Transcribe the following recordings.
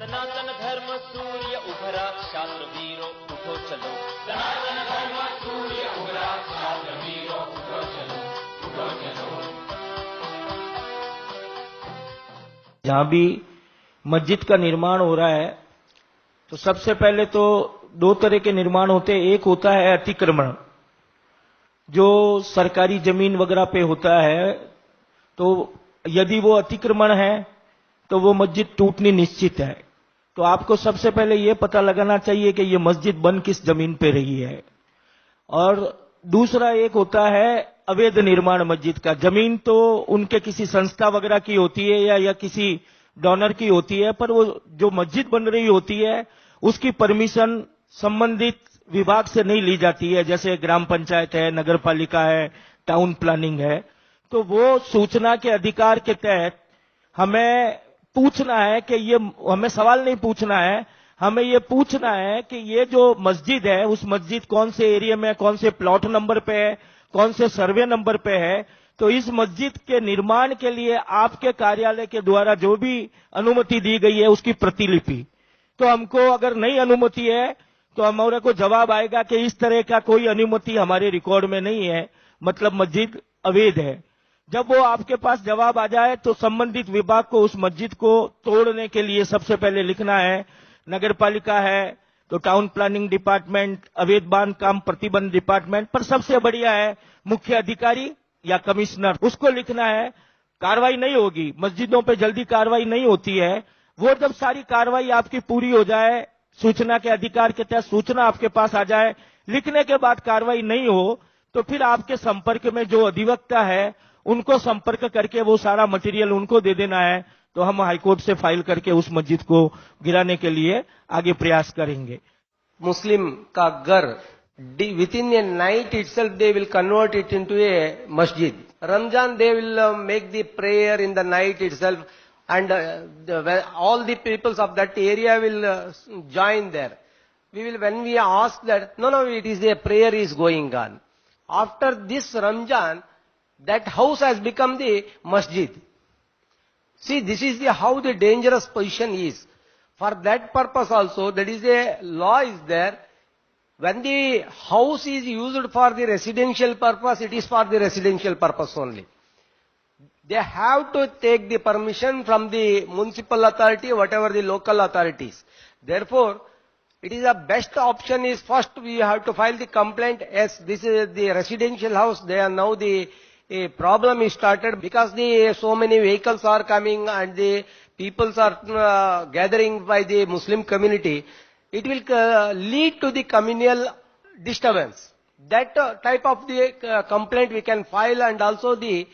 सनातन धर्म सूर्य उभरा शास्त्र वीरों उठो चलो। सनातन धर्म सूर्य उभरा शास्त्र वीरों उठो चलो, उठो चलो। जहां भी मस्जिद का निर्माण हो रहा है तो सबसे पहले तो दो तरह के निर्माण होते हैं। एक होता है अतिक्रमण, जो सरकारी जमीन वगैरह पे होता है, तो यदि वो अतिक्रमण है तो वो मस्जिद टूटनी निश्चित है। तो आपको सबसे पहले ये पता लगाना चाहिए कि ये मस्जिद बन किस जमीन पे रही है। और दूसरा एक होता है अवैध निर्माण मस्जिद का। जमीन तो उनके किसी संस्था वगैरह की होती है या किसी डोनर की होती है, पर वो जो मस्जिद बन रही होती है उसकी परमिशन संबंधित विभाग से नहीं ली जाती है, जैसे ग्राम पंचायत है, नगर पालिका है, टाउन प्लानिंग है। तो वो सूचना के अधिकार के तहत हमें पूछना है कि ये, हमें सवाल नहीं पूछना है, हमें ये पूछना है कि ये जो मस्जिद है उस मस्जिद कौन से एरिया में, कौन से प्लॉट नंबर पे है, कौन से सर्वे नंबर पे है। तो इस मस्जिद के निर्माण के लिए आपके कार्यालय के द्वारा जो भी अनुमति दी गई है उसकी प्रतिलिपि। तो हमको अगर नई अनुमति है तो हमारे को जवाब आएगा कि इस तरह का कोई अनुमति हमारे रिकॉर्ड में नहीं है, मतलब मस्जिद अवैध है। जब वो आपके पास जवाब आ जाए तो संबंधित विभाग को उस मस्जिद को तोड़ने के लिए सबसे पहले लिखना है। नगर पालिका है तो टाउन प्लानिंग डिपार्टमेंट, अवैध बांधकाम प्रतिबंध डिपार्टमेंट, पर सबसे बढ़िया है मुख्य अधिकारी या कमिश्नर, उसको लिखना है। कार्रवाई नहीं होगी, मस्जिदों पे जल्दी कार्रवाई नहीं होती है। वो जब सारी कार्रवाई आपकी पूरी हो जाए, सूचना के अधिकार के तहत सूचना आपके पास आ जाए, लिखने के बाद कार्रवाई नहीं हो तो फिर आपके संपर्क में जो अधिवक्ता है उनको संपर्क करके वो सारा मटेरियल उनको दे देना है। तो हम हाईकोर्ट से फाइल करके उस मस्जिद को गिराने के लिए आगे प्रयास करेंगे। मुस्लिम का घर within a night itself they will convert it into a masjid. Ramzan they will make the prayer in the night itself, and all the peoples of that area will join there. When we ask that, no, it is a prayer is going on. After this Ramzan, that house has become the masjid. See, this is how the dangerous position is. For that purpose also, that is a law is there. When the house is used for the residential purpose, it is for the residential purpose only. They have to take the permission from the municipal authority, whatever the local authorities. Therefore, it is the best option is first we have to file the complaint. Yes, this is the residential house. They are now the problem is started because so many vehicles are coming and the peoples are gathering by the Muslim community. It will lead to the communal disturbance. That type of the complaint we can file, and also the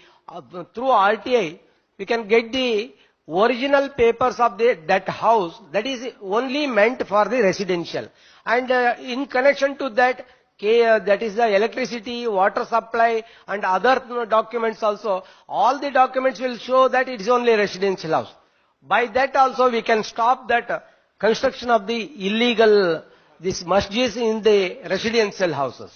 through RTI we can get the original papers of that house that is only meant for the residential, and in connection to that, that is the electricity, water supply and other documents also. All the documents will show that it is only residential house. By that also we can stop that construction of the illegal this masjids in the residential houses.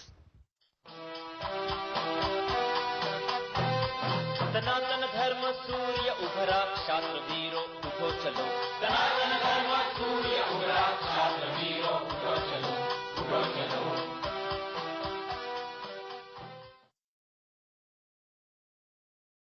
सनातन धर्म सूर्य उभरा शास्त्र वीरों उठो चलो।